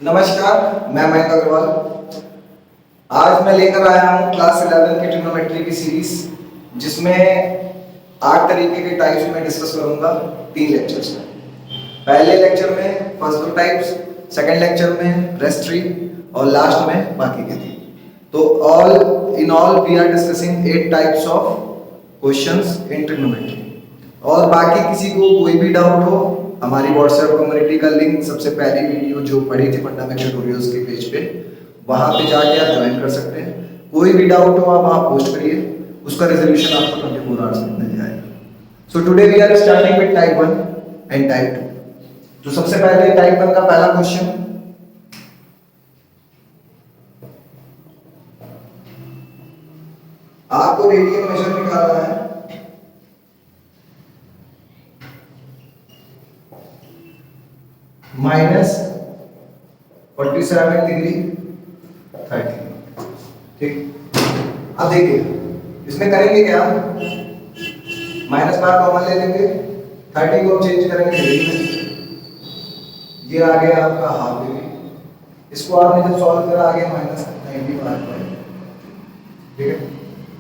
नमस्कार, मैं मयंक अग्रवाल। आज मैं लेकर आया हूँ क्लास 11 की ट्रिग्नोमेट्री की सीरीज, जिसमें 8 तरीके के टाइप्स में डिस्कस करूंगा 3 लेक्चर्स में। पहले लेक्चर में फर्स्ट 2 टाइप्स, सेकंड लेक्चर में रेस्ट 3 और लास्ट में बाकी के 3। तो all we are discussing 8 types of questions in trigonometry. और बाकी किसी को कोई भी डाउट हो, हमारी व्हाट्सएप कम्युनिटी का लिंक सबसे पहली वीडियो जो पड़ी थी फंडामेंटल ट्यूटोरियल्स के पेज पे, वहां पे जाके आप ज्वाइन कर सकते हैं। कोई भी डाउट हो आप वहां पोस्ट करिए, उसका रेजोल्यूशन आपको 24 आवर्स में मिल जाएगा। So today we are starting with type 1 and type 2। तो सबसे पहले टाइप 1 का पहला क्वेश्चन, आपको रेडियन मेजर निकालना है। -47 डिग्री 30। ठीक, अब देखिए इसमें करेंगे क्या, माइनस बार कॉमन ले लेंगे, 30 को हम चेंज करेंगे डिग्री में। ये आ गया आपका हाफ डिग्री। इसको आपने जब सॉल्व करा आ गया -95। ठीक है,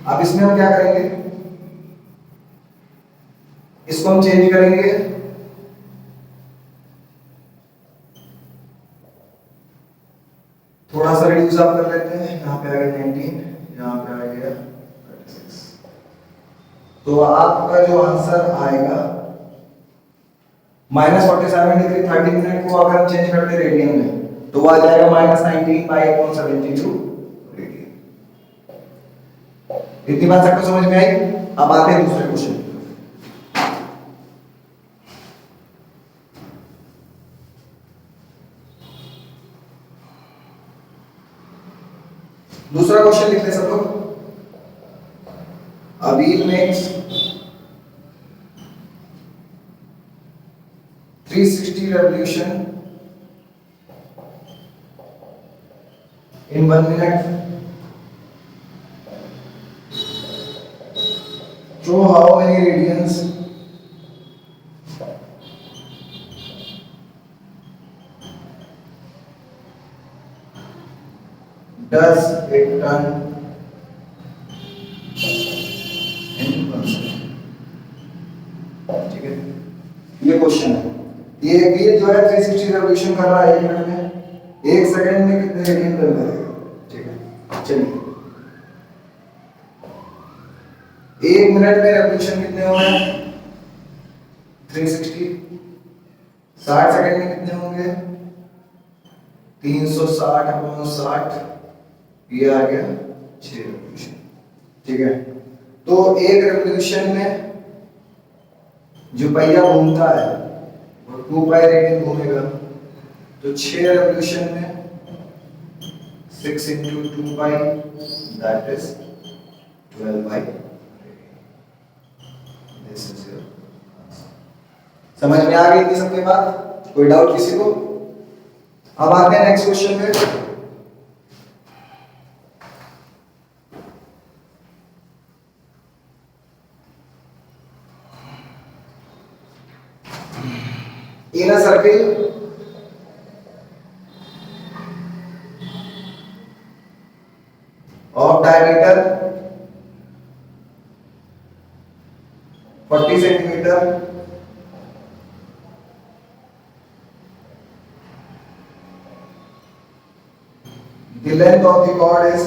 अब इसमें हम क्या करेंगे, इसको हम चेंज करेंगे थोड़ा सा रिड्यूस आप कर लेते हैं। यहाँ पे आ गया 19, यहाँ पे आ गया 36। तो आपका जो आंसर आएगा -47 डिग्री 30 मिनट को अगर हम चेंज करते रेडियन में तो वो आ जाएगा -19 रेडियन। इतनी बात सबको समझ में आई। अब आते हैं दूसरे क्वेश्चन। दूसरा क्वेश्चन लिख ले सब लोग। A wheel makes 360 revolution in 1 minute. Show how many radians does it turn in 1 second? ठीक है, ये क्वेश्चन है। ये व्हील जो है 360 रेवोल्यूशन कर रहा है 1 मिनट में। 1 सेकंड में कितने रेडियन टर्न करेगा? ठीक है, चलिए 1 मिनट में रेवोल्यूशन कितने हो गए? 360। 60 सेकंड में कितने होंगे? 360/60। ये आ गया 6 रेवोल्यूशन। ठीक है, तो एक रेवोल्यूशन में जो पहिया घूमता है वो 2 पाई रेडियन घूमेगा। तो 6 रेवोल्यूशन में 6 × 2 pi that is 12 pi. This is your answer. समझ में आ गई थी सबके बात? कोई डाउट किसी को? अब आते हैं नेक्स्ट क्वेश्चन पे। In a circle of diameter 40 centimeter, the length of the cord is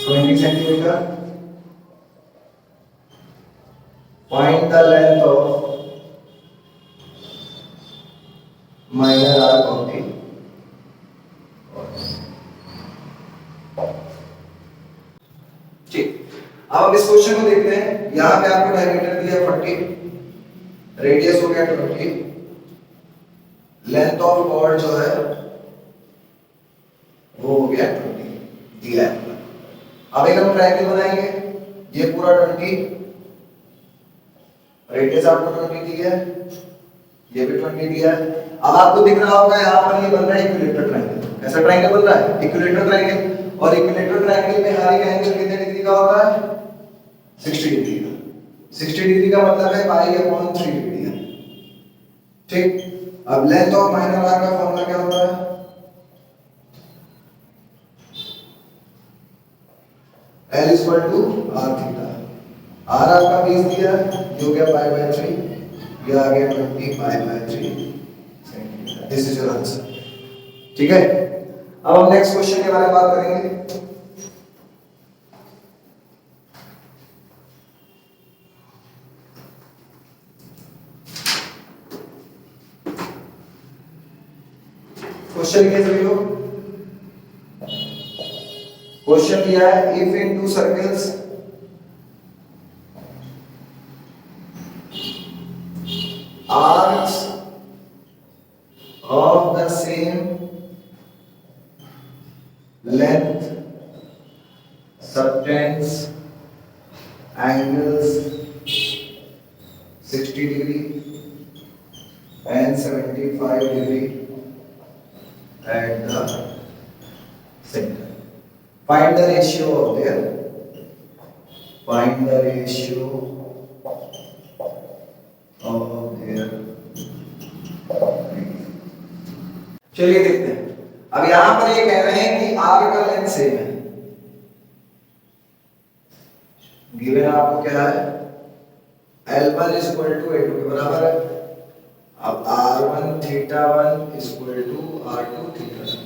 20 centimeter. Find the length of minor arc of the cord. ठीक, अब हम इस क्वेश्चन को देखते हैं। यहां पे आपको डायमीटर दिया 40, रेडियस हो गया 20, लेंथ ऑफ कॉर्ड जो है वो हो गया 20 दिया है। अब एक हम ट्रायंगल बनाएंगे। ये पूरा 20, रेडियस आपको 20 दिया है, ये भी 20 दिया है। अब आपको दिख रहा होगा यहाँ पर ये बन रहा है इक्विलेटरल ट्रायंगल। ऐसा ट्रायंगल बन रहा है इक्विलेटरल ट्रायंगल, और इक्विलेटरल ट्रायंगल में हर एक एंगल कितने डिग्री का होता है? 60 डिग्री का। 60 डिग्री का मतलब है पाई/3 डिग्री है। ठीक, अब लेंथ ऑफ माइनर आर्क का फॉर्मूला क्या होता है? L equal to R theta. R आपका 20 दिया है, ये हो गया पाई बाय 3, ये आ गया 20 pi by 3 centimetre. This is your answer. ठीक है, अब हम नेक्स्ट क्वेश्चन के बारे में बात करेंगे। क्वेश्चन लिखे सभी लोग। क्वेश्चन दिया है if in to circles arcs of the same length subtends angles 60 degree and 75 degree at the center. Find the ratio of their चलिए देखते हैं। अब यहां पर ये कह रहे हैं कि आर्क का लेंथ सेम है। गिवन आपको क्या है? L1 is equal to A2 के बराबर है। अब R1 theta 1 is equal to R2 theta 1।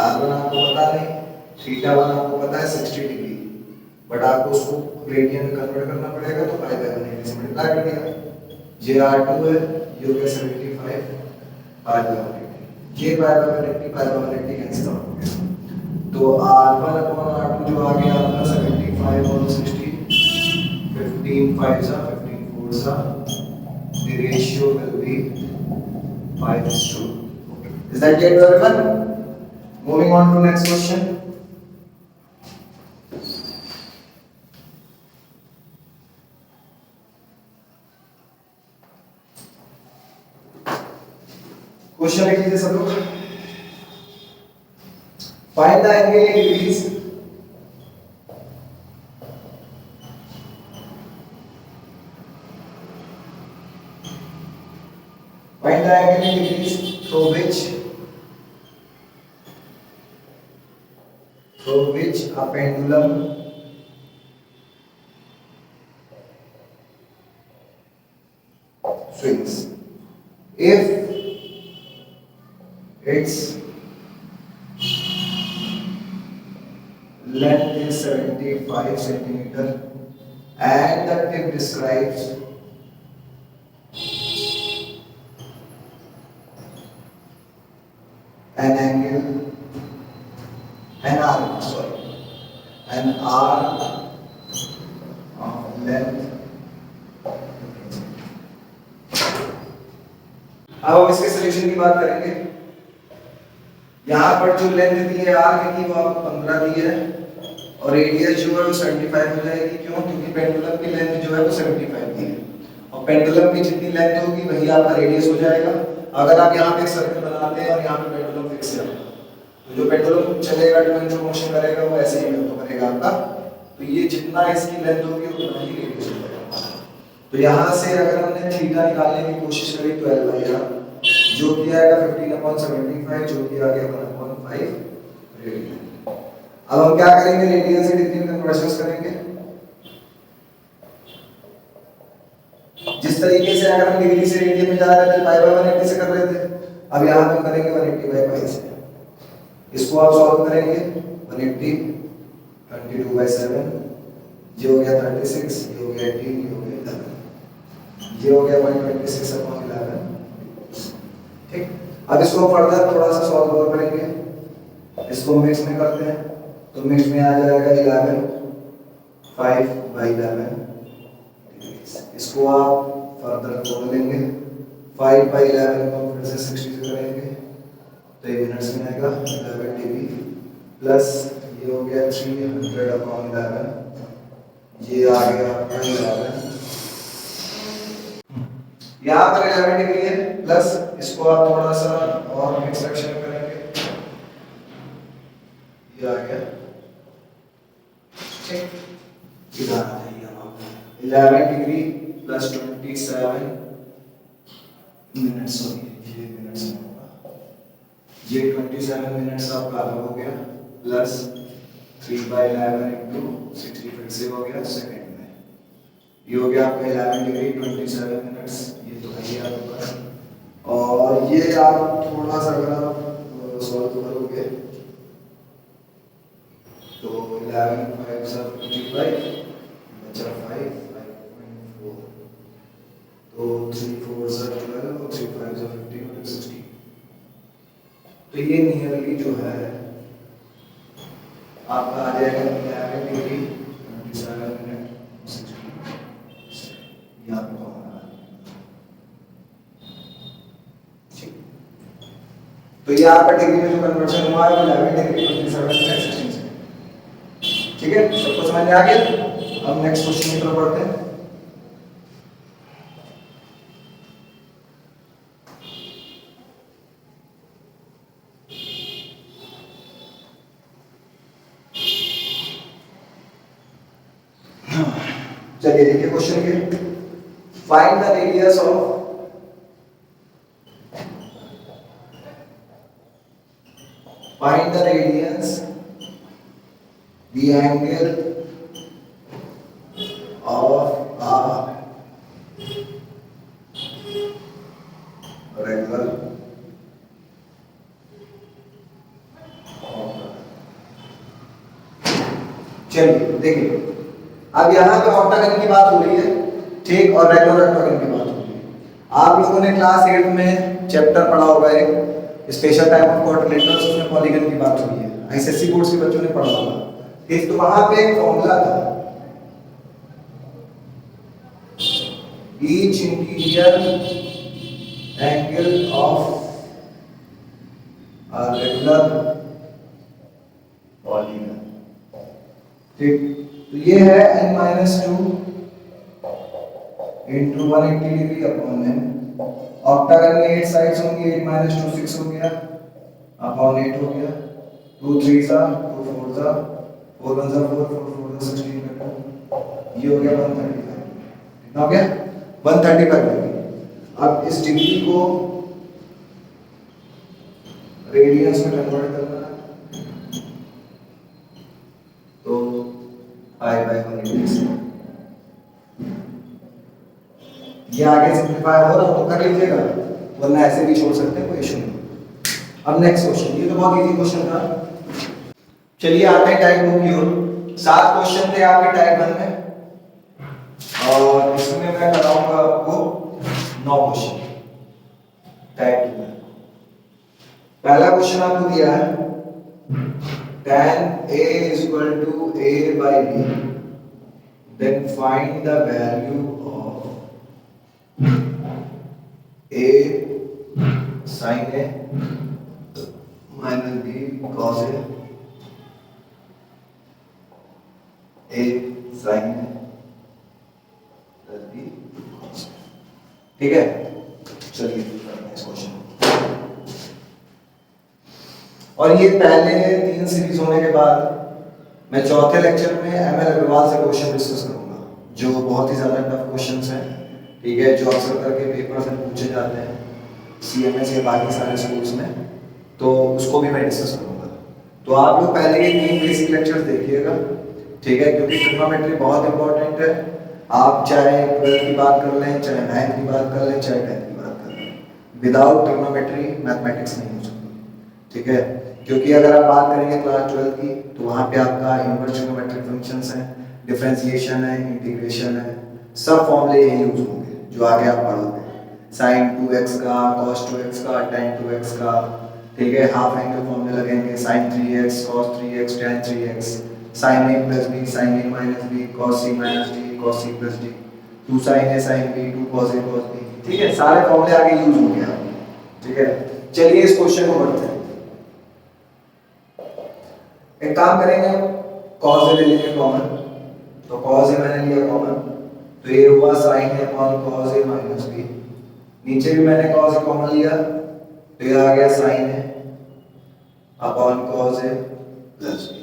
R1 आपको पता नहीं, थीटा 1 आपको पता है 60 डिग्री, बट आपको उसको रेडियन में कन्वर्ट करना पड़ेगा, तो पाई बाय 180 से मल्टीप्लाई कर दिया। ये R2 है, ये हो गया 75 पाई बाय 180, ये pi by 180 pi by 180 cancel out हो गया। तो R1 अपॉन R2 जो आ गया आपका 75 और 60, 15 5 सा 15 4 सा, the ratio will be 5:2. Is that clear to everyone? Moving on to next question. Question लिख लीजिए सब लोग। Find the angle in degrees find the angle in degrees through which a pendulum swings if its length is 75 centimeter and the tip describes an angle, an arc of length। अब हम इसके solution की बात करेंगे। यहाँ पर जो length दी है आर्क की वो आपको 15 दी है और रेडियस जो है वो 75 हो जाएगी। क्यों? क्योंकि पेंडुलम की लेंथ जो है वो 75 दी है और पेंडुलम की जितनी लेंथ होगी वही आपका रेडियस हो जाएगा। अगर आप यहाँ पे एक सर्कल बनाते हैं और यहाँ पे पेंडुलम फिक्स है, तो जो पेंडुलम चलेगा जो मोशन करेगा वो ऐसे ही करेगा आपका, तो ये जितना इसकी लेंथ होगी उतना ही रेडियस हो जाएगा। तो यहाँ से अगर हमने थीटा निकालने की कोशिश करी तो L/R जो कि आएगा 15/75 जो कि आ गया 1/5 रेडियन। अब हम क्या करेंगे? रेडियन से डिग्री में कन्वर्जन करेंगे। जिस तरीके से अगर हम डिग्री से रेडियन में जा रहे थे पाई बाय 180 से कर रहे थे, अब यहाँ पे हम करेंगे 180 बाय पाई से। इसको आप सॉल्व करेंगे 180 22/7, ये हो गया 36, ये हो गया 18, ये हो गया 11, ये हो गया 126/11। ठीक, अब इसको फर्दर थोड़ा सा सॉल्व और करेंगे। इसको मिक्स में करते हैं तो मिक्स में आ जाएगा 11 5/11। इसको आप फर्दर तोड़ लेंगे, 5/11 को फिर से 60 से करेंगे तो ये मिनट्स में आएगा 11 dB प्लस ये हो गया 300/11, ये आ गया आपका 11। यहाँ पर 11 डिग्री है प्लस इसको आप थोड़ा सा और मिक्स सेक्शन करेंगे, ये आ गया। ठीक, इधर आ जाइए आप 11 डिग्री प्लस 27 मिनट, सॉरी ये मिनट्स में होगा, ये 27 मिनट्स आपका अलग हो गया प्लस 3/11 इंटू 60 फिर से हो गया सेकेंड में, ये हो गया आपका 11 डिग्री 27 मिनट्स, ये तो है ही आपका। और ये आप थोड़ा सा अगर आप सॉल्व करोगे तो 11 5 सब 55 बचा 5 5.4, तो 3 4 सब 12 और 3 5 सब 15 और 16, तो ये नियरली जो है आपका आ जाएगा 11 डिग्री 27 मिनट 60, यहाँ पे कॉमन आ रहा है। ठीक, तो ये आपका डिग्री में जो कन्वर्जन हुआ है 11 डिग्री 27 मिनट 16 से। ठीक है, सबको समझ में आ गया? अब नेक्स्ट क्वेश्चन की तरफ बढ़ते हैं। चलिए देखिए क्वेश्चन के, find the radius of find the radius, the angle of a regular चलिए देखिए, अब यहाँ पे ऑक्टागन की बात हो रही है, ठीक, और रेगुलर ऑक्टागन की बात हो रही है। आप लोगों ने क्लास 8 में चैप्टर पढ़ा होगा एक स्पेशल टाइप ऑफ क्वाड्रिलेटरल्स, उसमें पॉलीगन की बात हुई है, आईसीएससी बोर्ड्स के बच्चों ने पढ़ा होगा, ठीक। तो वहां पे एक फॉर्मूला था, each interior angle of a regular polygon, ठीक। तो ये है n-2 into 180 degree upon n, octagon में 8 साइड्स होंगी, 8 - 2 6 हो गया अपॉन 8 हो गया, 2 3 सा 2 4 सा 4 1 सा 4 4 4 सा 16 का 2, ये हो गया 135, कितना हो गया 135 डिग्री। अब इस डिग्री को रेडियंस में कन्वर्ट करना है, तो π/180, ये आगे सिंप्लीफाई हो रहा तो कर लीजिएगा, वरना ऐसे भी छोड़ सकते हैं, कोई इशू नहीं। अब नेक्स्ट क्वेश्चन, ये तो बहुत इजी क्वेश्चन था। चलिए आते हैं टाइप 2 की ओर। 7 क्वेश्चन थे आपके टाइप 1 में, और इसमें मैं कराऊंगा आपको 9 क्वेश्चन टाइप 2 में। पहला क्वेश्चन आपको दिया है tan a = a/b, then find the value of a sin a minus b cos a sin a plus b cos a, ठीक है। चलिए नेक्स्ट क्वेश्चन, और ये पहले 3 सीरीज होने के बाद मैं चौथे लेक्चर में एमएल अग्रवाल से क्वेश्चन डिस्कस करूंगा, जो बहुत ही ज्यादा टफ क्वेश्चंस हैं, ठीक है, जो अक्सर करके पेपर में पूछे जाते हैं सीएमएस या बाकी सारे स्कूल्स में, तो उसको भी मैं डिस्कस करूंगा। तो आप लोग पहले के 3 बेसिक लेक्चर्स देखिएगा, ठीक है, क्योंकि ट्रिग्नोमेट्री बहुत इंपॉर्टेंट है। आप चाहे 12th की बात कर लें, चाहे 9th की बात कर लें, चाहे 10th की बात कर लें, विदाउट ट्रिग्नोमेट्री मैथमेटिक्स नहीं हो सकती, ठीक है। क्योंकि अगर आप बात करेंगे क्लास 12 की, तो वहाँ पे आपका इनवर्स ट्रिग्नोमेट्रिक फंक्शंस हैं, डिफरेंशिएशन है, इंटीग्रेशन है, सब फॉर्मूले यही यूज होंगे जो आगे आप पढ़ोगे, sin 2x का, cos 2x का, tan 2x का, ठीक है। हाफ एंगल फॉर्मूले लगेंगे, sin 3x, cos 3x, tan 3x, sin a plus b, sin a minus b, cos c minus d, cos c plus d, 2 sin a sin b, 2 cos a cos b, ठीक है, सारे फॉर्मूले आगे use होंगे आपके, ठीक है। चलिए इस क्वेश्चन को पढ़ते हैं। एक काम करेंगे, cos a ले लेंगे कॉमन, तो cos a मैंने लिया कॉमन, तो ये हुआ sin a upon cos a minus b, नीचे भी मैंने cos a कॉमन लिया, तो ये आ गया sin a upon cos a plus b,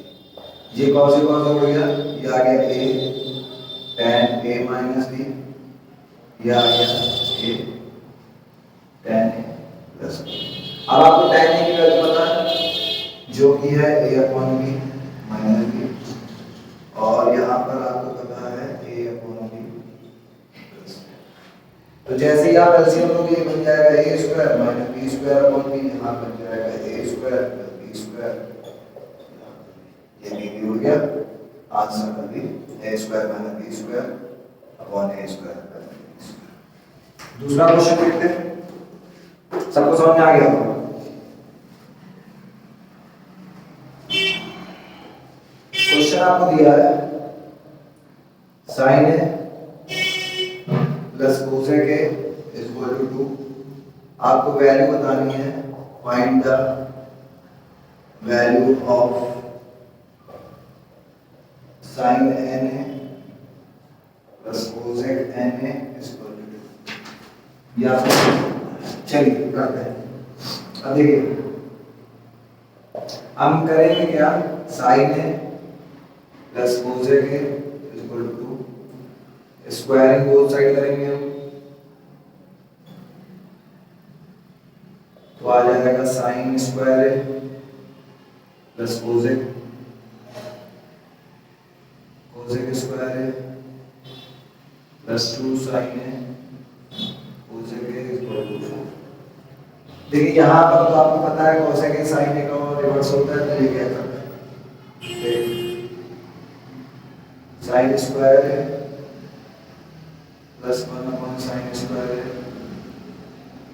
ये cos a हो गया, ये आ गया a tan a minus b, ये आ गया a tan a plus b। अब आपको tan a की वैल्यू पता है जो कि है a upon b minus b, और यहाँ पर आपको पता है a upon b plus b। तो जैसे ही आप एलसीएम लोगे ये बन जाएगा a square minus b square upon b, यहाँ बन जाएगा a square plus b square, ये b उड़ गया, आंसर कर दी a square minus b square upon a square plus b square. दूसरा क्वेश्चन देखते हैं, सबको समझ में आ गया होगा। क्वेश्चन आपको दिया है sine a plus cosec a is equal to 2, आपको वैल्यू बतानी है, find the value of sine n a plus cosec n a is equal to 2। या चलिए करते हैं। अब देखिए हम करेंगे क्या, sine a plus cosec a is equal to 2, squaring both side करेंगे हम, तो आ जाएगा sine square A plus cosec square A plus 2 sine a cosec a is equal to 4। देखिए यहाँ पर तो आपको पता है कोसेक ए साइन ए का रिवर्स होता है, तो ये क्या करता है, sine square A plus 1 upon sine square A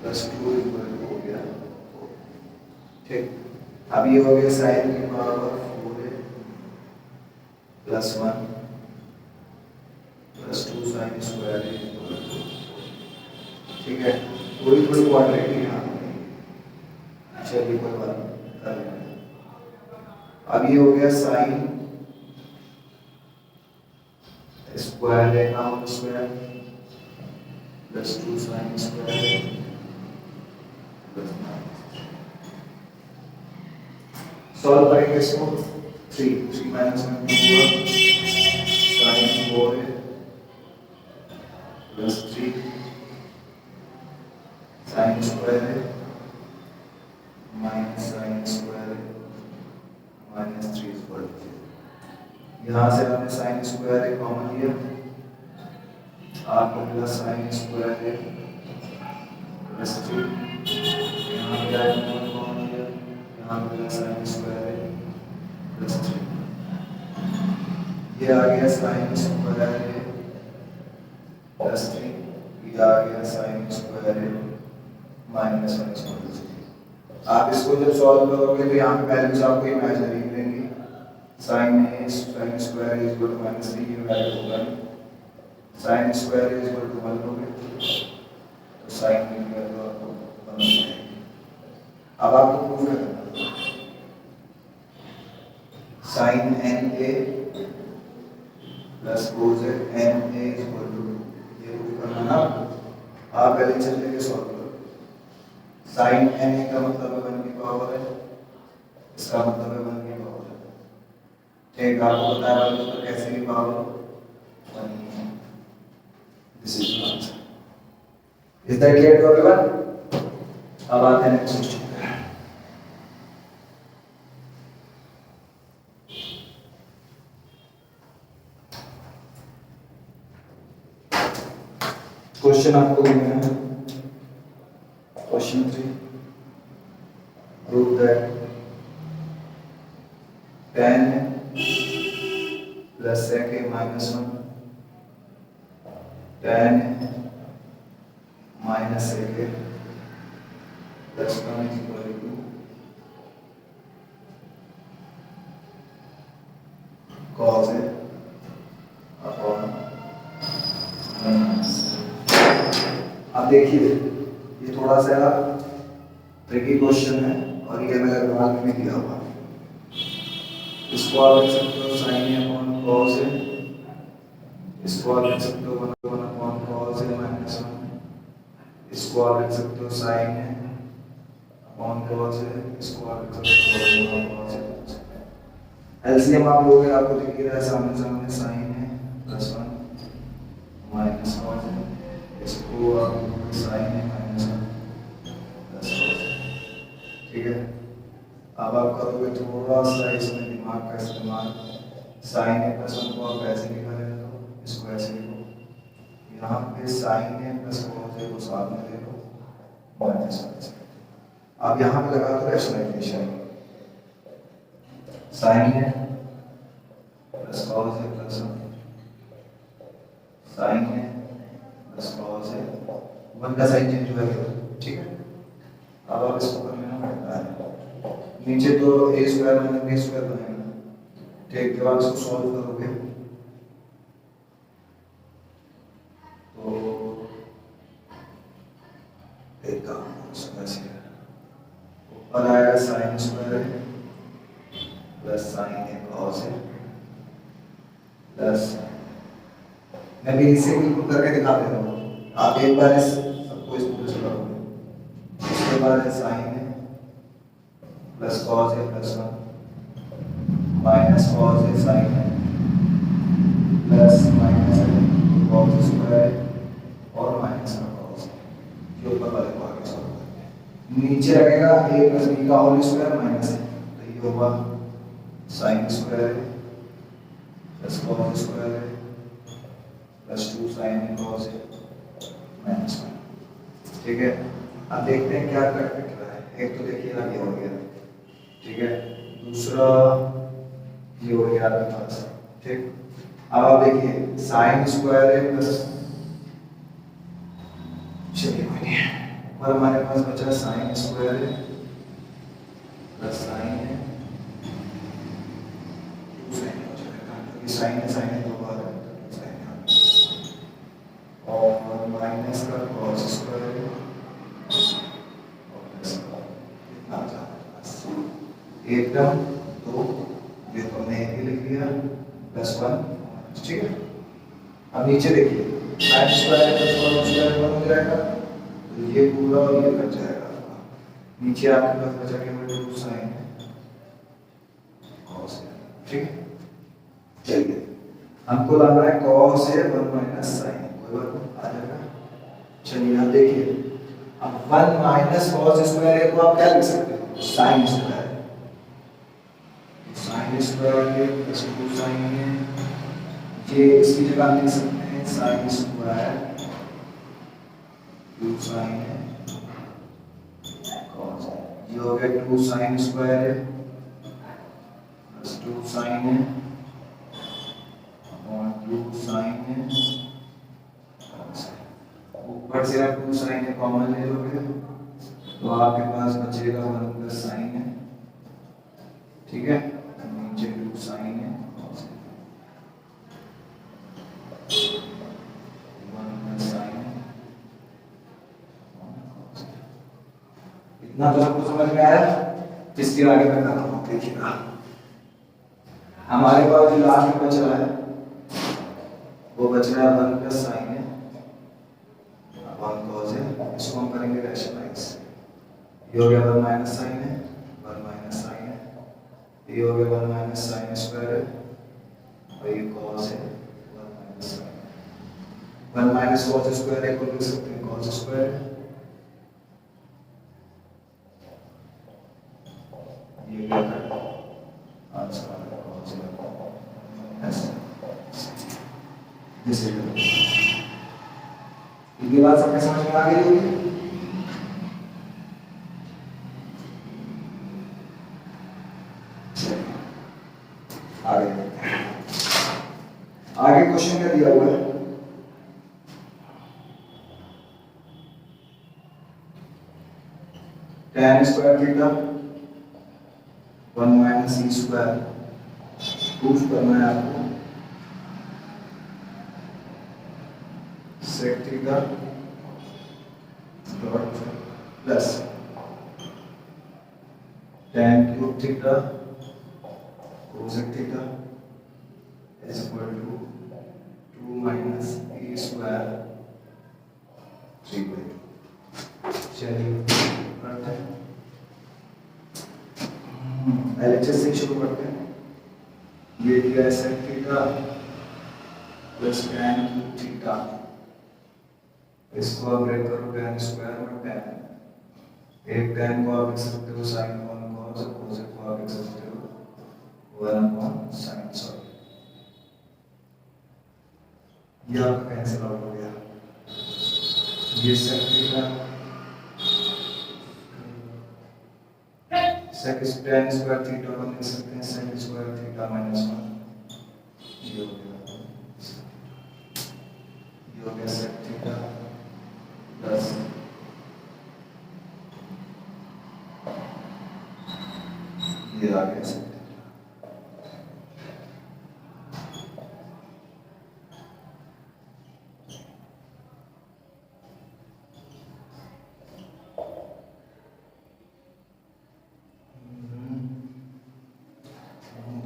plus 2 equal to हो गया 4। ठीक, अब ये हो गया साइन की power 4a plus 1 plus 2 sine square a equal to 4। ठीक है, थोड़ी क्वाड्रेटिक यहाँ, चलिए कोई बात नहीं कर लेंगे। अब ये हो गया साइन स्क्वायर ए का whole square plus 2 sine square ए प्लस 9। सॉल्व करेंगे इसको, 3 माइनस 1 होगा sine 4a plus 3 sine square A minus sine square A minus 3 equal to 0। यहाँ से हमने साइन स्क्वायर ए कॉमन लिया, आपको मिला साइन स्क्वायर ए प्लस 3, यहाँ पे आया कॉमन लिया, यहाँ मिला साइन स्क्वायर ए प्लस 3, ये आ गया साइन स्क्वायर ए प्लस 3, ये आ गया sine square A minus 1 equal to 0। आप इसको जब सॉल्व करोगे तो यहाँ पे वैल्यूज आपको इमेजिनरी मिलेंगी, sine square is equal to minus 3 की वैल्यू होगा, sine square is equal to 1 लोगे तो साइन की वैल्यू आपको 1 मिलेगी। अब आपको प्रूव करना, sine n a plus cosec n a is equal to 2, ये प्रूव करना ना, आप पहले चल लेके सॉल्व करो। साइन एन ए का मतलब है 1 की पावर है, इसका मतलब है 1 की पावर है। ठीक, आपको पता है वाले पर कैसे की पावर 1 है। This is the answer. Is that clear to everyone? अब आते हैं नेक्स्ट क्वेश्चन। क्वेश्चन आपको दिया है, question 3, prove that tan plus sec a minus 1 tan minus sec a plus 1 is equal to cos a upon 1। अब देखिए ये थोड़ा सा ट्रिकी क्वेश्चन है और ये मेरे दिमाग में दिया हुआ, इसको आप लिख सकते हो sin a upon cos a, इसको आप लिख सकते हो 1 अपॉन cos a माइनस 1, इसको आप लिख सकते हो sin a upon cos a, इसको आप लिख सकते हो 1 अपॉन cos a। एलसीएम आप लोगे, आपको दिख रहा है सामने सामने sin a plus 1 minus cos a, इसको आप sin a माइनस 1 ठीक है। अब आप करोगे थोड़ा सा इसमें दिमाग का इस्तेमाल, साइन ए प्लस वन को आप ऐसे लिखा लेना, तो इसको ऐसे लिखो, यहाँ पे sign a plus cos A को साथ में ले लो माइनस वन। अब यहाँ पे लगा दो rationalisation, sign a plus cos A plus one, sign a plus cos A, one का साइन चेंज हुआ है, ठीक है। अब आप इसको कर लेना पड़ता है, नीचे तो ए स्क्वायर माइनस बी स्क्वायर बनेगा, ठीक। के बाद इसको सॉल्व करोगे तो एक काम ऐसे ऊपर आएगा sign square plus sign A cos A plus, मैं भी इसे बिल्कुल करके दिखा दे रहा हूँ, आप एक बार इस सबको इस पूरे से करोगे। उसके बाद है sine a plus cos A plus one minus cos A sign a plus minus cos square और माइनस का कॉस जो ऊपर वाले को आगे सॉल्व करते हैं। नीचे लगेगा ए प्लस बी का होल स्क्वायर माइनस है, तो ये होगा sine square plus cos square plus 2 sine A cos A minus one, ठीक है। अब देखते हैं क्या करके रहा है, एक तो देखिए अब ये हो गया, ठीक है, दूसरा ये हो गया आपके पास, ठीक। अब आप देखिए साइन स्क्वायर है प्लस, चलिए कोई नहीं, और हमारे पास बचा साइन स्क्वायर है प्लस साइन है, साइन है दो बार है, और माइनस का कॉस स्क्वायर है एकदम, तो ये तो हमने ये लिख लिया प्लस वन, ठीक है। अब नीचे देखिए sign square plus one square one हो जाएगा, तो ये पूरा और ये कट जाएगा, नीचे आपके पास बचा केवल 2 साइन कॉस है, ठीक है। चलिए हमको लाना है कॉस है 1 माइनस साइन, कोई बात आ जाएगा। चलिए अब देखिए, अब 1 माइनस कॉस स्क्वायर को आप क्या लिख सकते हो, साइन स्क्वायर, साइन स्क्वायर के प्लस 2 साइन है, ये इसकी जगह लिख सकते हैं साइन स्क्वायर 2 साइन है कॉस, ये हो गया 2 साइन स्क्वायर है प्लस 2 साइन है और 2 साइन है, ऊपर से आप 2 साइन है कॉमन ले लोगे तो आपके पास बचेगा 1 प्लस साइन है, ठीक है, नीचे 2 साइन है कॉस, 1 प्लस साइन है, इतना तो सबको समझ में आया। इसके आगे मैं कर रहा हूँ, देखिएगा हमारे पास जो लास्ट में बच रहा है वो बच रहा है 1 प्लस साइन है 1 कॉस है, इसको हम करेंगे रैशनलाइज, ये हो गया 1 माइनस साइन है 1 माइनस साइन है, ये हो गया 1 माइनस साइन स्क्वायर है और ये कॉस है 1 minus sine, 1 minus cos square है को लिख सकते हैं कॉस स्क्वायर, ये क्या है आंसर कॉस ऐसे, जैसे ये बात सबके समझ में आ गई होगी। आगे क्वेश्चन क्या दिया हुआ है, tan square theta 1 minus C square proof करना है आपको, sec theta dot plus tan cube theta cosec theta is equal to 2 minus e square 3/2। चलिए करते हैं, एलएचएस से शुरू करते हैं। ये दिया है sec theta plus tan cube theta, इसको आप ब्रेक करो tan स्क्वायर और tan, एक tan को आप लिख सकते हो sin 1 cos, cos को आप लिख सकते हो 1 upon sin, सॉरी ये आपका कैंसिल आउट हो गया, ये sec theta sec tan square theta को लिख सकते हैं sec स्क्वायर थीटा माइनस 1, ये हो गया sec थीटा प्लस ये आ गया sec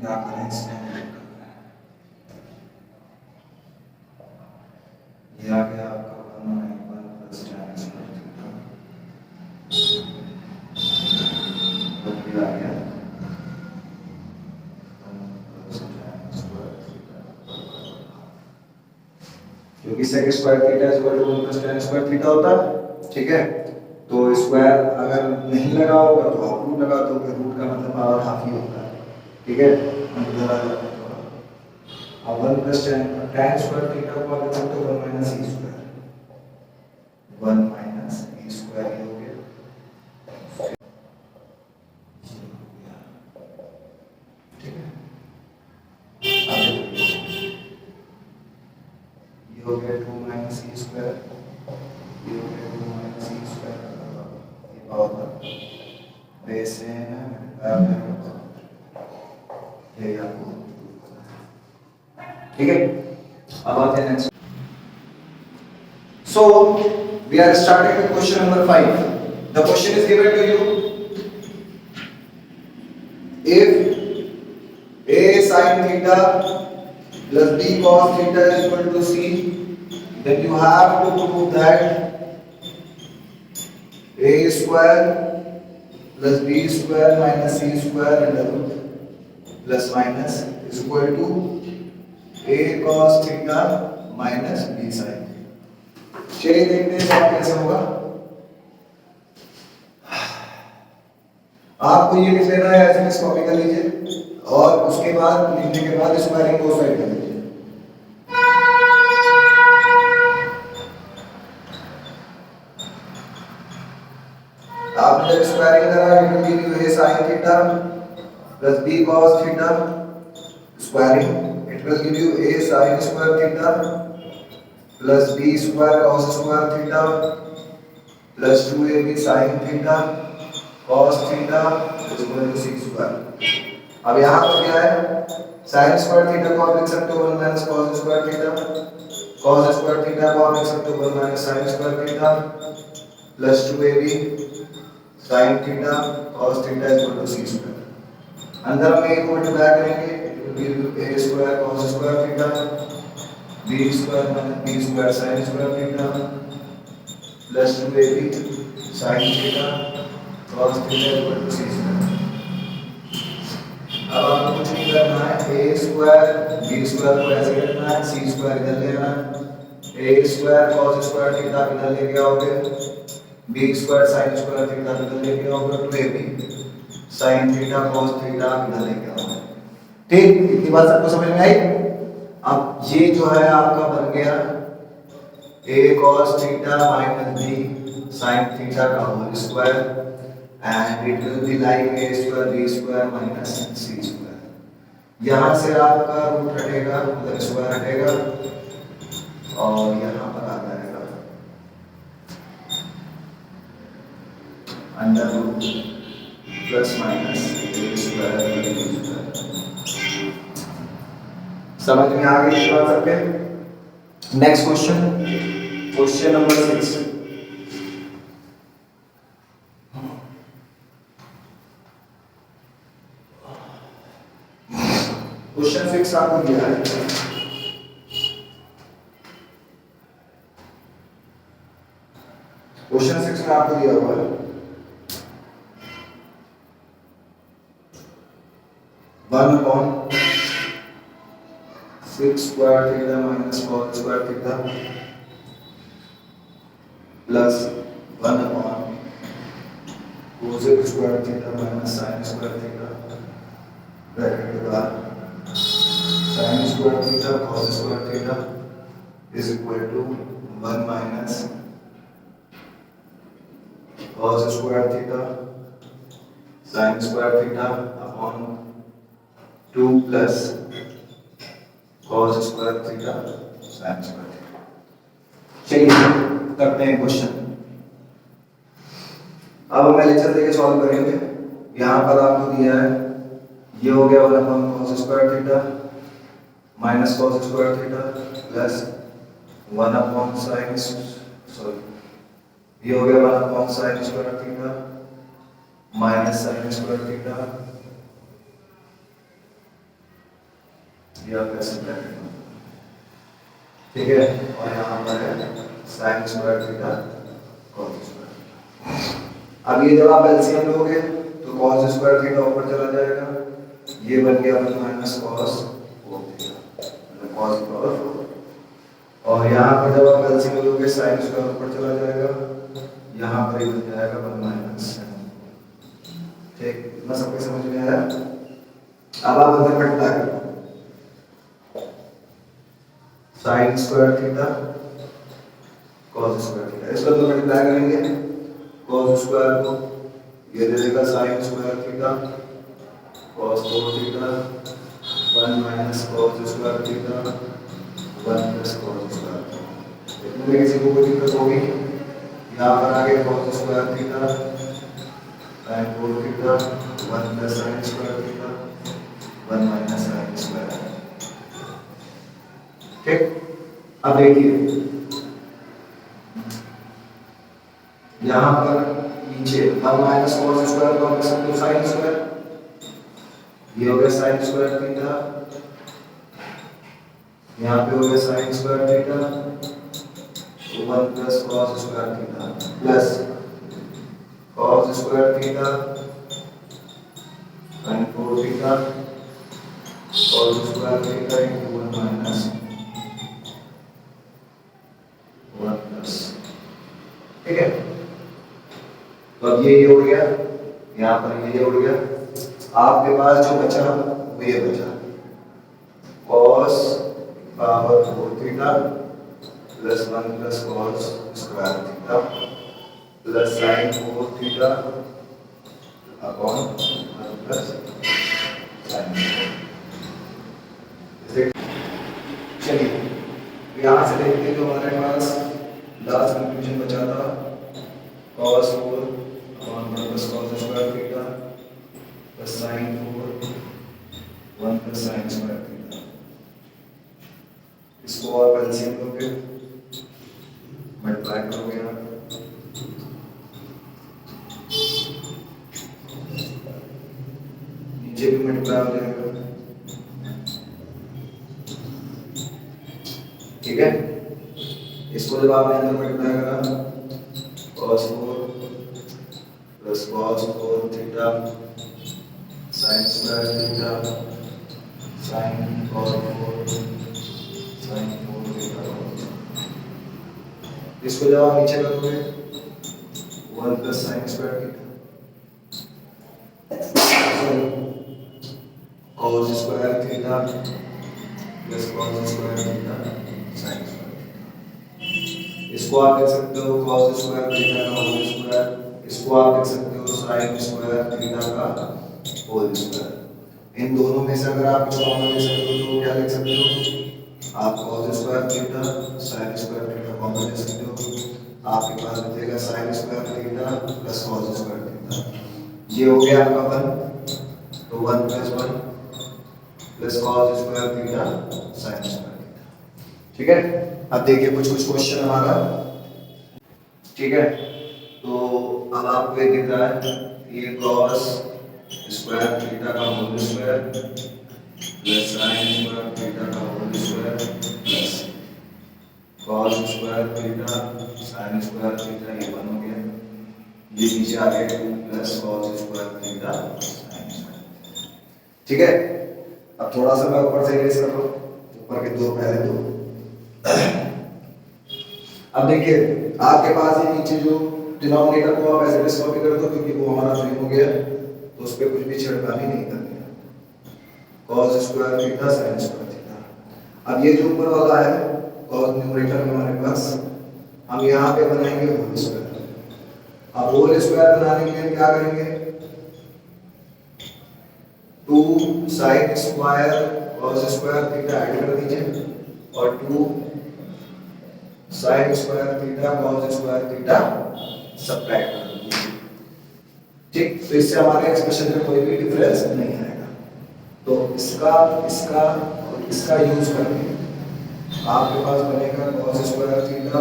क्या करें इसमें, ये आ गया आपका 1/1 प्लस tan स्क्वायर थीटा, और ये आ गया 1 प्लस tan स्क्वायर थीटा, क्योंकि sec square theta is equal to 1 plus tan square theta होता है, ठीक है। तो स्क्वायर अगर नहीं लगा होगा तो आप रूट लगा दोगे, रूट का मतलब पावर हाफ ही होता है, ठीक है। इधर आ जाता है अब 1 प्लस tan स्क्वायर थीटा को आप लिख सकते हो 1 minus e square, 1 minus e square ये हो गया, ठीक है। ये हो गया 2 माइनस e स्क्वायर, ये हो गया 2 माइनस e स्क्वायर, ये पावर पर बेस है ना, ये आपको ठीक है। अब आते हैं next. So we are starting with question number 5. The question is given to you. If a sin theta plus b cos theta is equal to c, then you have to prove that a square plus b square minus c square under root plus minus is equal to a cos theta minus b sin। चलिए देखते हैं इसका कैसे होगा। आपको ये लिख लेना है, ऐसे कॉपी कर लीजिए और उसके बाद लिखने के बाद स्क्वायरिंग को साइड कर लीजिए। आपने जब स्क्वायरिंग करा it will give you a sin theta plus b cos theta, squaring it will give you a sin square theta plus b square cos square theta plus 2ab sin theta cos theta is equal to c square. अब यहाँ पर क्या है, sin square theta को आप लिख सकते हो 1 minus cos square theta, cos square theta को आप लिख सकते हो 1 minus sin square theta plus 2ab sin theta cos theta is equal to c square. अंदर हम एक मल्टीप्लाई करेंगे, it will give a square cos square theta b square minus b square sin square theta plus 2ab sin theta cos theta equal to c square. अब आपको कुछ नहीं करना है, a स्क्वायर b स्क्वायर को ऐसे करना है, c स्क्वायर इधर ले आना है, a square cos square theta इधर लेके आओगे, b square sin square theta इधर लेके आओगे, 2ab sin theta cos theta इधर लेके आओगे। ठीक, इतनी बात सबको समझ में आई। अब ये जो है आपका बन गया a cos theta minus b sin theta का whole square and it will be like a square b square minus c square. यहाँ से आपका रूट हटेगा, उधर स्क्वायर हटेगा और यहाँ पर आ जाएगा under root plus minus a square b square. समझ में आ गई बात सबके? Next question, question number 6। क्वेश्चन 6 आपको दिया है, क्वेश्चन 6 में आपको दिया हुआ है 1/6 square theta minus cos square theta plus 1/√2 sec square theta minus sine square theta bracket के बाद sine square theta cos square theta is equal to 1 minus cos square theta sin square theta upon 2 plus cos square theta sin square theta। चलिए करते हैं question. अब हम lecture देके solve करेंगे। यहाँ पर आपको दिया है ये हो गया 1 upon cos square theta minus cos square theta plus 1 upon sin sorry ये हो गया 1 upon sine square theta minus sine square theta ये आपका ब्रैकेट में, ठीक है। और यहाँ पर है sine square theta cos square. अब ये जब आप एलसीएम लोगे तो कॉस स्क्वायर थीटा ऊपर चला जाएगा, ये बन गया 1 माइनस कॉस 4 थीटा मतलब कॉस पावर 4। और यहाँ पर जब आप एलसीएम लोगे साइन स्क्वायर ऊपर चला जाएगा, यहाँ पर बन जाएगा 1 माइनस। ठीक, इतना सबके समझ में आया। अब आप अंदर घटता है sine square theta cos square theta, इसको तो मल्टीप्लाई करेंगे कॉस स्क्वायर को ये दे देगा sign square theta cos 4 theta 1 minus cos square theta 1 plus cos square theta. इसमें किसी को कोई दिक्कत होगी? यहाँ पर आगे cos square theta sin 4 theta 1 plus sin square theta 1 minus sin square. ठीक, अब देखिए यहाँ पर नीचे 1 माइनस cos स्क्वायर को हम लिख सकते हो sin स्क्वायर, ये हो गया sin स्क्वायर थीटा, यहाँ पे हो गया sin square theta 1 plus cos square theta plus cos square theta sin 4 theta cos square theta into 1 minus 1 plus. ठीक है, तो अब ये हो गया, यहाँ पर ये हो गया। आपके पास जो बचा वो ये बचा cos power 4 theta plus 1 plus cos square theta plus sin 4 theta upon 1 plus sin। चलिए यहाँ से देखते हैं जो हमारे पास लास्ट कंक्लूजन बचा था cos 4 upon 1 plus cos square theta plus sin 4 1 plus sin square theta. इसको और एलसीएम लोगे मल्टीप्लाई करोगे यहाँ नीचे भी मल्टीप्लाई हो जाएगा। ठीक है, इसको जब आपने अंदर मल्टीप्लाई करा cos 4 plus cos 4 theta sin square theta sin cos 4 sin 4 theta. इसको जब आप नीचे करोगे 1 plus sin square theta cos square theta plus cos square theta sin square. इसको आप लिख सकते हो cos स्क्वायर थीटा का होल स्क्वायर, इसको आप लिख सकते हो sin स्क्वायर थीटा का होल स्क्वायर। इन दोनों में से अगर आप कुछ कॉमन ले सकते हो तो क्या लिख सकते हो? आप cos square theta sin square theta common ले सकते हो, आपके पास बचेगा sin square theta plus cos square theta. ये हो गया आपका 1, तो 1 plus 1 plus cos square theta sin square theta. ठीक है, अब देखिए कुछ क्वेश्चन हमारा। ठीक है, तो अब आपको ये दिख रहा है ये cos स्क्वायर थीटा का whole square plus sin square theta का whole square plus cos square theta sin square theta, ये 1 हो गया। ये नीचे आ गया 2 plus cos square theta sin square. ठीक है, अब थोड़ा सा मैं ऊपर से इरेज कर लो, ऊपर के दो पहले दो। अब देखिए आपके पास ये नीचे जो डिनोमिनेटर को आप एज इट इज कॉपी कर दो क्योंकि वो हमारा फ्रेम हो गया, तो उस पर कुछ भी छिड़कानी नहीं करनी है। cos square theta sin square theta. अब ये जो ऊपर वाला है cos न्यूमरेटर में हमारे पास, हम यहाँ पे बनाएंगे होल स्क्वायर। अब होल स्क्वायर बनाने के लिए क्या करेंगे, 2 sin square cos square theta add कर दीजिए और 2 sin square theta cos square theta subtract कर दीजिए। ठीक, तो इससे हमारे एक्सप्रेशन में कोई भी डिफरेंस नहीं आएगा। तो इसका इसका और इसका यूज करके आपके पास बनेगा cos square theta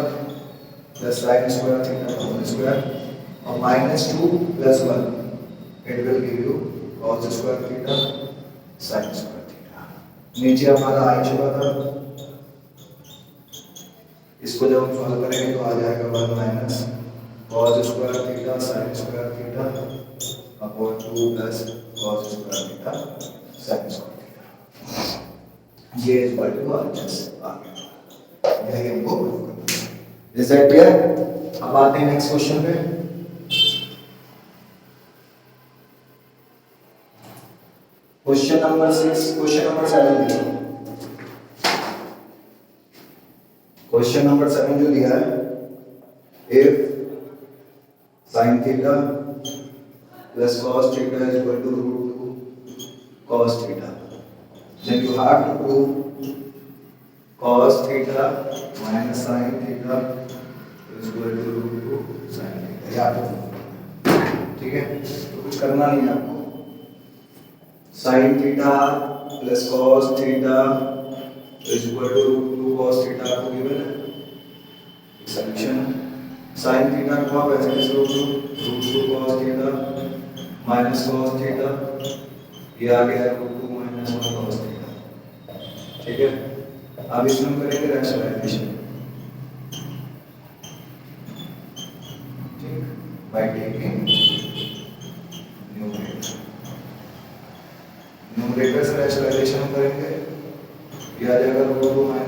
plus sin square theta का होल स्क्वायर और -2 + 1 it will give you cos square theta sin square theta. नीचे हमारा आ चुका था, इसको जब हम सॉल्व करेंगे तो आ जाएगा 1 - cos square theta sin square theta upon 2 + cos square theta sin square theta. ये इज इक्वल टू RHS आ गया। यही हमको प्रूव करना है। Is that clear? अब आते हैं नेक्स्ट क्वेश्चन पे। क्वेश्चन नंबर 6, क्वेश्चन नंबर 7 देखो। क्वेश्चन नंबर 7 जो दिया है, if sin theta plus cos theta is equal to √2 cos theta, then you have to prove cos theta minus sin theta is equal to √2 sin theta। याद रखो, ठीक है? तो कुछ करना नहीं है आपको। sin theta plus cos theta is equal to √2 cos theta आपको गिवन है, सॉल्यूशन है। sin थीटा को आप ऐसे लिख लो, √2 cos theta minus cos theta, ये आ गया √2 - 1 cos थीटा। ठीक है, अब इसमें हम करेंगे रैशनलाइजेशन, ठीक, बाय टेकिंग न्यूमरेटर से रैशनलाइजेशन हम करेंगे, ये आ जाएगा √2 - 1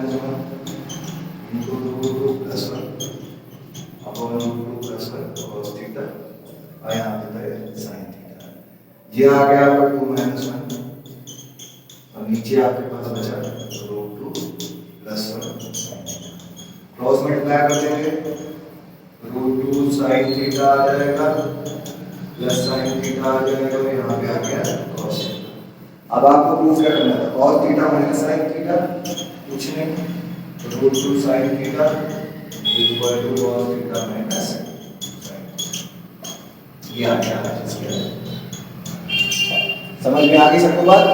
into √2 + 1 अपॉन √2 + 1 cos थीटा और यहाँ पे है sin थीटा। ये आ गया आपका 2 - 1 और नीचे आपके पास बचा √2 + 1 sin थीटा। क्रॉस मल्टीप्लाई कर देंगे, √2 sin थीटा आ जाएगा प्लस sin थीटा आ जाएगा और यहाँ पे आ गया cos थीटा। अब आपको प्रूफ क्या करना है, cos theta minus sin theta, कुछ नहीं, √2 sin theta is equal to cos theta minus sin। ये आ गया इसके, समझ में आ गई सबको बात?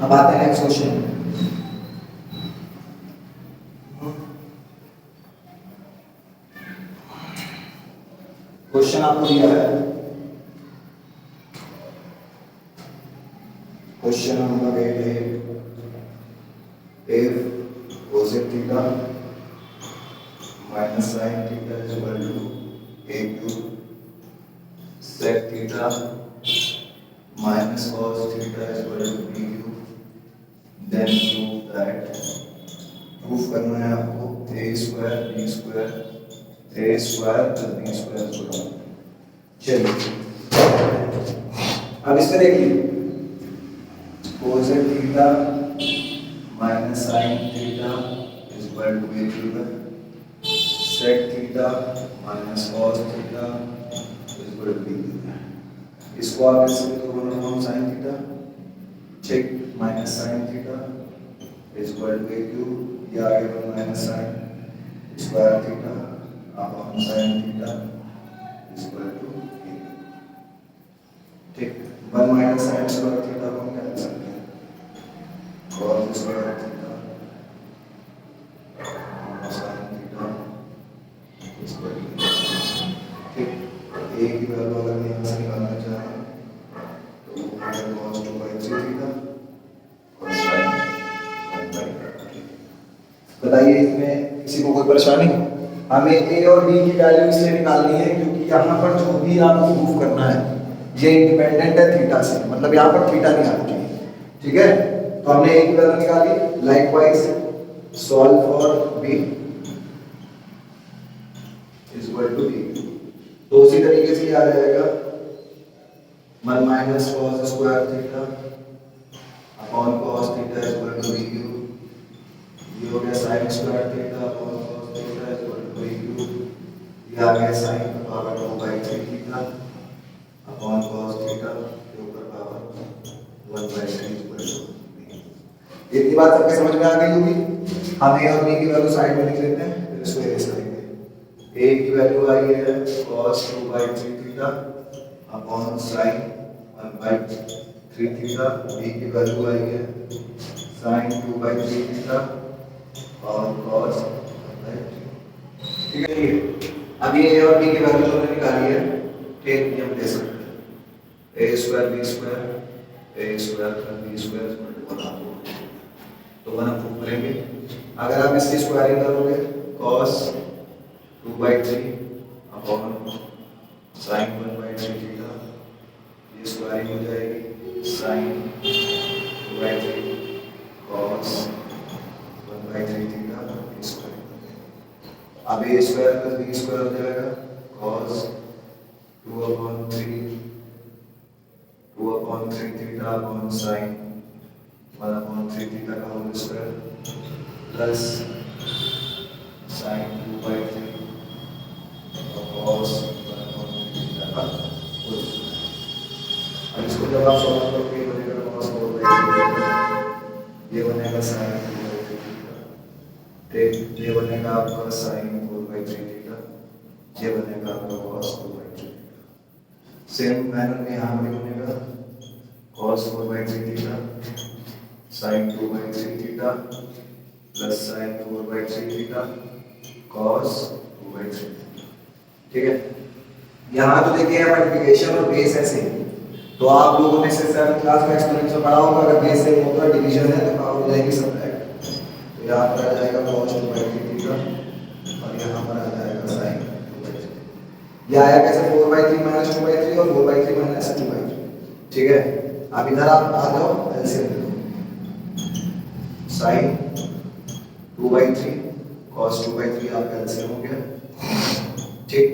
अब आते हैं नेक्स्ट क्वेश्चन। क्वेश्चन आपको दिया है, क्वेश्चन नंबर 8 है, if cosec theta minus sin theta is equal to a cube, sec theta minus cos theta is equal to b cube, then prove that, proof करना है आपको a square b square a square plus b square is equal to। चलिए अब इसमें देखिए, cosec theta minus sin theta is equal to a cube, sec theta minus cos theta is equal to b cube। इसको आप इससे तो बोलना हम sin theta, check minus sin theta is equal to a cube, ये आ गया minus sin square theta upon sin theta is equal to a cube। ठीक, 1 minus sin square theta को हम क्या लिख सकते हैं, cos square theta sin theta is equal to। ठीक, a की वैल्यू अगर मैं यहाँ से निकालना चाहें तो वो होगा cos 2/3 थीटा और sin 1/3। बताइए इसमें किसी को कोई परेशानी? हमें a और b की वैल्यू इसलिए निकालनी है क्योंकि यहाँ पर जो भी आपको प्रूफ करना है ये इंडिपेंडेंट है थीटा से, मतलब यहाँ पर थीटा नहीं आना चाहिए। ठीक है, तो हमने a की वैल्यू निकाली, likewise solve for b is equal to v. तो उसी तरीके से ये आ जाएगा 1 minus cos square theta upon cos theta equal to v q. ये हो गया sine square theta upon cos theta equal to v q. ये आ गया साइन का power 2/3 theta upon cos theta के ऊपर पावर 1/3 इक्वल टू वी। इतनी बात सबके समझ में आ गई होगी। हम ए और बी की वैल्यू साइड में लिख लेते हैं, फिर इसको इरेज करेंगे। ए की वैल्यू आई है cos 2/3 theta upon sin 1/3 theta. B की वैल्यू आई है sin 2/3 थीटा और cos 1/3। ठीक है, अब ये a और b की वैल्यू हमने निकाली है, ठीक, ये हम ले सकते हैं a square b square a square plus b square equal to 1 आपको, तो 1 प्रूव करेंगे। अगर आप इसकी स्क्वायरिंग करोगे cos 2/3 अपॉन sin 1/3 थीटा, ये स्क्वायरिंग हो जाएगी sin 2/3 cos 1/3 थीटा स्क्वायर। अब a square plus b square हो जाएगा cos 2/3 theta upon sin 1/3 theta का whole square plus sin 2/3 cos 1/3 theta का होल स्क्वायर। अब इसको जब आप सॉल्व करोगे ये बनेगा cos 4/3, ये बनेगा sin 2/3 थीटा, ठीक, ये बनेगा आपका sin 4/3 थीटा, ये बनेगा आपका cos 2/3 थीटा। सेम मैनर में यहाँ पे बनेगा cos 4/3 theta sin 2/3 theta plus sin 4/3 theta cos 2/3 theta. ठीक है, यहाँ तो देखिए मल्टीप्लिकेशन और बेस ऐसे ही, तो आप लोगों ने से 7th क्लास में एक्सपोनेंशियल पढ़ा होगा, अगर बेस से होगा डिवीजन है तो पावर हो जाएगी सब्ट्रैक्ट। तो यहाँ पर आ जाएगा cos 2/3 थीटा और यहाँ पर आ जाएगा sin 2/3। ये आया कैसे 4/3 माइनस 2/3 और 4/3 माइनस 2/3। ठीक है, अब इधर आप आ जाओ एलसीएम ले लो, sin 2/3 cos 2/3 आपका एलसीएम हो गया। ठीक,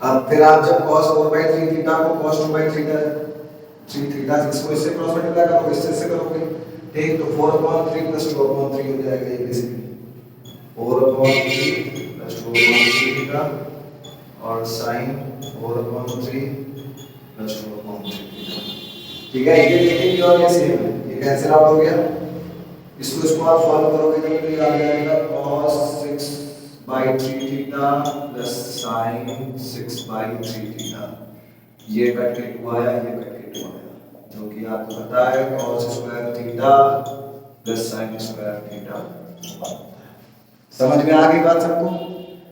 अब फिर आप जब cos 4/3 थीटा को cos 2/3 थीटा इसको इससे क्रॉस मल्टीप्लाई करोगे, इससे करोगे, ठीक, तो 4/3 प्लस 2/3 हो जाएगा ये बेसिकली 4/3 प्लस 2/3 थीटा और sin 4/3 प्लस 2/3 थीटा। ठीक है, ये देखिए और ये सेम है, ये कैंसिल आउट हो गया। इसको आप सॉल्व करोगे तो ये आ जाएगा cos 6/3 theta plus sin 6/3 theta. ये कट के 2 आया, ये कट के 2 आया, जो कि आपको पता है cos square theta plus sin square theta. समझ में आ गई बात सबको?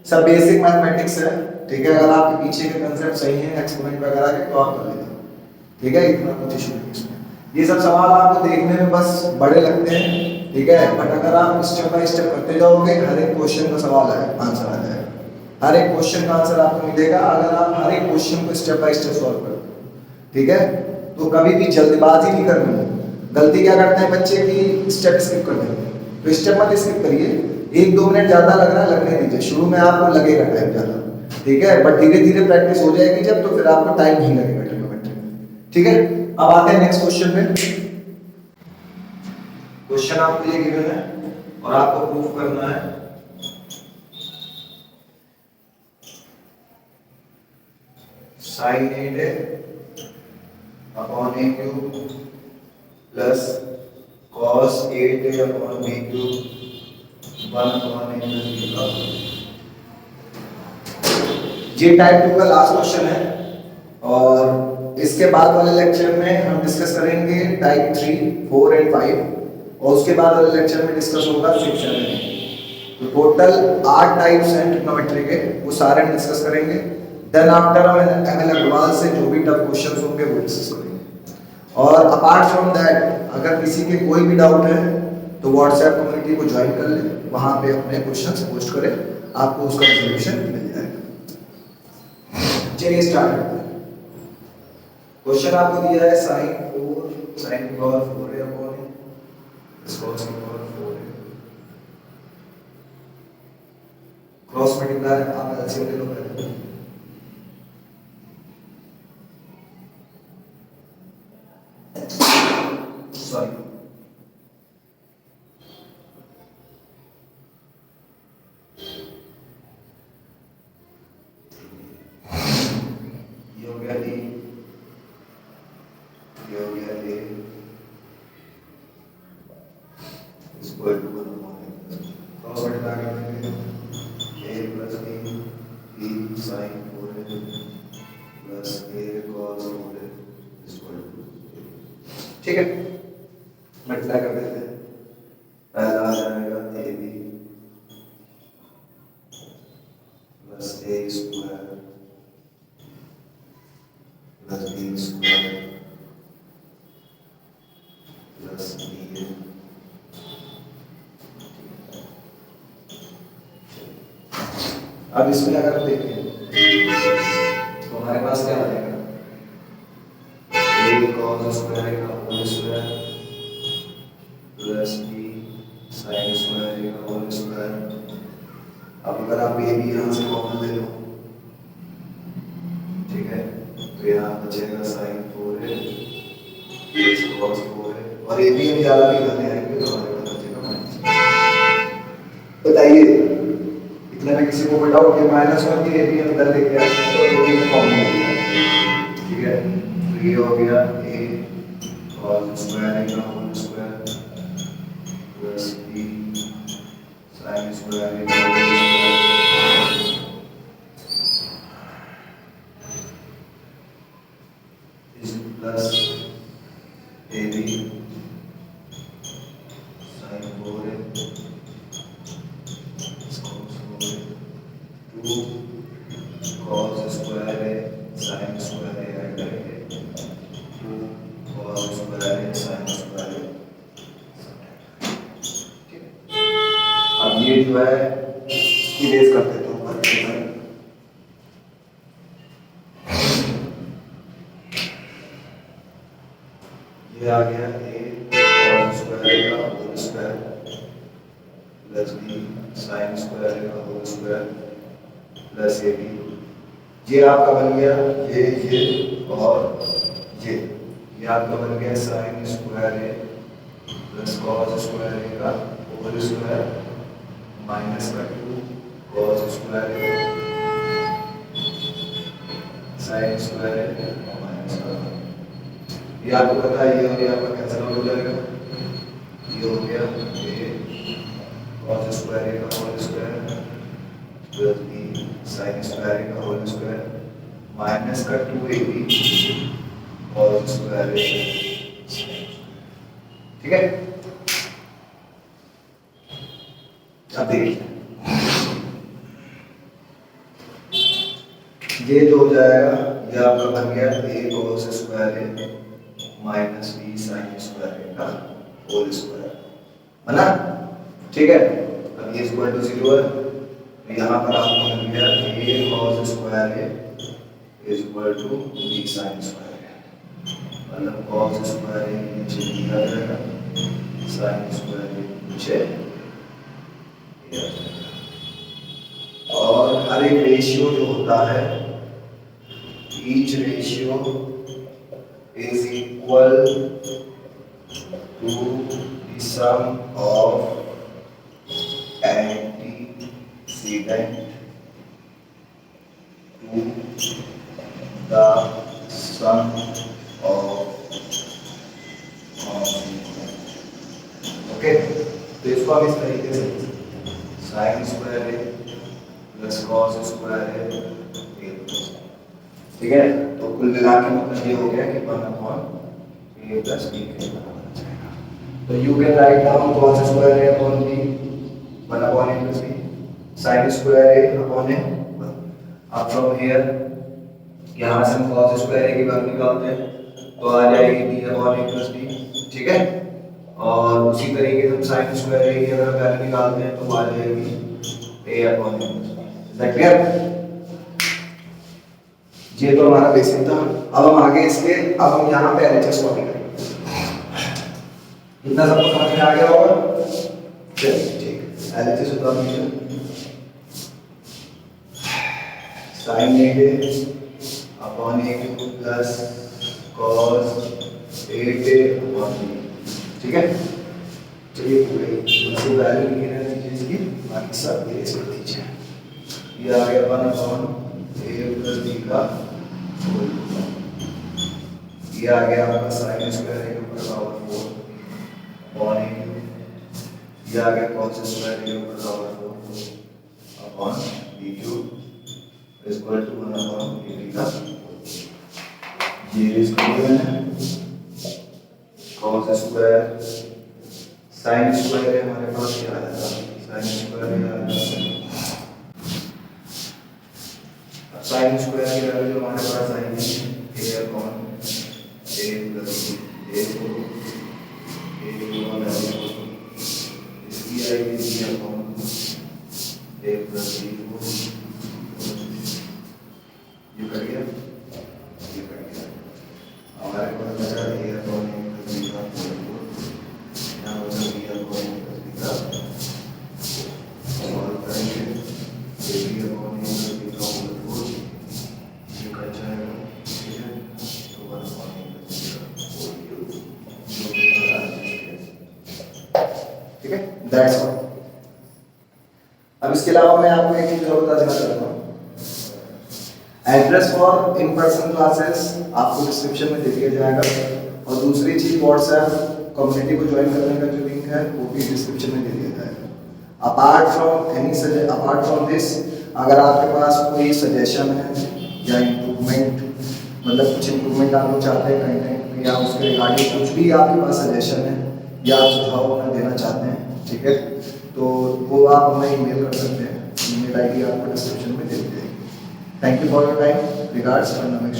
सब बेसिक मैथमेटिक्स है, ठीक है। अगर आपके पीछे के कंसेप्ट सही हैं एक्सपोनेंट वगैरह के तो आप कर लेना, ठीक है, इतना कुछ इशू नहीं इसमें। ये सब सवाल आपको देखने में बस बड़े लगते हैं, ठीक है, बट अगर आप स्टेप बाय स्टेप करते जाओगे हर एक क्वेश्चन का सवाल है, आंसर आ जाएगा, हर एक क्वेश्चन का आंसर आपको मिलेगा अगर आप हर एक क्वेश्चन को स्टेप बाय स्टेप सॉल्व करते हो, ठीक है। तो कभी भी जल्दबाजी नहीं करनी है। गलती क्या करते हैं बच्चे की स्टेप स्किप कर देते हैं, तो स्टेप मत स्किप करिए, 1-2 मिनट ज्यादा लग रहा है लगने दीजिए, शुरू में आपको लगेगा टाइम ज्यादा, ठीक है, बट धीरे धीरे प्रैक्टिस हो जाएगी जब, तो फिर आपको टाइम नहीं लगेगा ट्रिग्नोमेट्री में, ठीक है। अब आते हैं नेक्स्ट क्वेश्चन पे। क्वेश्चन आपको ये गिवन है और आपको प्रूफ करना है sin 8a upon a cube plus cos 8a upon b cube 1 upon a plus b का। ये टाइप 2 का लास्ट क्वेश्चन है और इसके बाद वाले लेक्चर में हम डिस्कस करेंगे टाइप 3, 4 एंड 5 और उसके बाद वाले लेक्चर में डिस्कस होगा 6, 7, 8। तो टोटल 8 टाइप्स हैं ट्रिग्नोमेट्री के, वो सारे हम डिस्कस करेंगे। देन आफ्टर हम एमएल अग्रवाल से जो भी टफ क्वेश्चंस होंगे वो डिस्कस करेंगे। और अपार्ट फ्रॉम दैट अगर किसी के कोई भी डाउट है तो व्हाट्सएप कम्युनिटी को ज्वाइन कर ले, वहां पे अपने क्वेश्चंस पोस्ट करें, आपको उसका सॉल्यूशन मिल जाएगा। चलिए स्टार्ट करते हैं। क्वेश्चन आपको दिया है sin 4 sin की पावर 4a अपॉन cos की पावर 4a क्रॉस मल्टीप्लाई आप एलसीएम ले लो पहले। सॉरी ये हो गया ए, ये हो गया ए, इसको एक क्रॉस मल्टीप्लाई कर देंगे A plus B sine 4a plus A cos 4a इसको ठीक है मल्टीप्लाई कर देते हैं। पहला आ जाएगा a b plus a square plus b square plus b. अब इसमें अगर हम देखें तो हमारे पास क्या आ जाएगा ए कॉस स्क्वायर का whole square plus B sine square का होल स्क्वायर। अब अगर आप ए बी यहाँ से कॉमन ले लो ठीक है तो यहाँ बचेगा sign 4a plus cos 4a और ए बी हम ज़्यादा नहीं करने आएंगे तो हमारे पास बचेगा माइनस। बताइए इतना में किसी को बताओ कि माइनस वन की ए बी हम इधर लेके आए तो ए बी में कॉमन ले लिया ठीक है तो ये हो गया ए कॉस स्क्वायर का whole square plus B sine square का whole square is plus A B sine 4a two cos square है साइन स्क्वायर है ऐड करेंगे टू कॉस स्क्वायर है साइन स्क्वायर है ठीक है। अब ये जो है इरेज कर देते हैं ऊपर की तरफ। ये आ गया ए कॉस स्क्वायर का whole square plus B sine square का whole square plus A B. ये आपका बन गया ये और ये आपका बन गया साइन स्क्वायर ए प्लस कॉस स्क्वायर ए का होल स्क्वायर माइनस का 2 कॉस स्क्वायर ए साइन स्क्वायर ए और माइनस का ये आपको पता है ये और ये आपका कैंसिल आउट हो जाएगा। ये हो गया ए कॉस स्क्वायर ए का whole square plus B sine square का होल स्क्वायर माइनस का 2ab कॉस स्क्वायर ठीक है। अब देखिए ये जो हो जाएगा ये आपका बन गया a कॉस स्क्वायर है माइनस बी साइन स्क्वायर का होल स्क्वायर बना ठीक है। अब ये इक्वल टू 0 है तो यहाँ पर आपको मिल गया a cos स्क्वायर है is equal to b sin square है मतलब cos स्क्वायर है नीचे लिखा जाएगा sin स्क्वायर है नीचे और हर एक रेशियो जो होता है each ratio is equal to the sum of antecedent to the sum of okay. तो इसको हम इस तरीके से साइन स्क्वायर है प्लस कॉस स्क्वायर है ठीक है। तो कुल मिला के मतलब ये हो गया कि 1/a प्लस b तो you can write down cos square a upon b 1/a plus b sin square a upon a। अब फ्रॉम हियर यहाँ से हम cos स्क्वायर a की वैल्यू निकालते हैं तो आ जाएगी b upon a plus b ठीक है। और उसी तरीके से हम sin स्क्वायर a की अगर वैल्यू निकालते हैं तो आ जाएगी a upon a। Is that clear? ये तो हमारा बेसिक था। अब हम आगे इसके अब हम यहाँ पे एलएचएस कॉपी करेंगे। इतना सबको समझ में आ गया होगा? चलिए ठीक है। एलएचएस उतार दीजिए। Sine 8a upon a cube plus cos 8a upon b। ठीक है, चलिए पूरी वैल्यू लिखी रहनी चाहिए इसकी, बाकी सब इरेज कर दीजिए। ये आ गया 1 अपॉन a प्लस b का होल, ये आ गया आपका साइन स्क्वायर a के ऊपर पावर 4 अपॉन a क्यूब, ये आ गया कॉस स्क्वायर a के ऊपर power 4 upon b cube equal to 1 upon a b का, ये इरेज कर दिया मैंने। कॉस स्क्वायर साइन स्क्वायर है हमारे पास, क्या आया था, साइन स्क्वायर साइन स्क्वायर की वैल्यू जो हमारे पास आई है a upon a plus a को a गुना वैल्यू इसकी आएगी b upon a plus b को, ये कट गया, ये कट गया, हमारे पास बचा a upon a plus b का होल, यहाँ बचा b upon a plus b का सॉल्व करेंगे, a b upon a plus b का होल ये कट जाएगा, ठीक है, तो 1 अपॉन a प्लस b का होल क्यूब जो कि ठीक है, दैट्स ऑल। अब इसके अलावा मैं आपको एक चीज और बताना चाहता हूँ, address for in person classes आपको डिस्क्रिप्शन में दे दिया जाएगा, और दूसरी चीज व्हाट्सएप कम्युनिटी को ज्वाइन करने का जो लिंक है वो भी डिस्क्रिप्शन में दे दिया जाएगा। अपार्ट फ्रॉम दिस, अगर आपके पास कोई सजेशन है या इम्प्रूवमेंट, मतलब कुछ इम्प्रूवमेंट आप लोग चाहते हैं कंटेंट में, या उसके रिगार्डिंग कुछ भी आपके पास सजेशन है या आप सुझाव अपना देना चाहते हैं, ठीक है, तो वो आप हमें ईमेल कर सकते हैं, ईमेल आईडी आपको डिस्क्रिप्शन में दे दी जाएगी। Thank you for your time, regards from नमेश।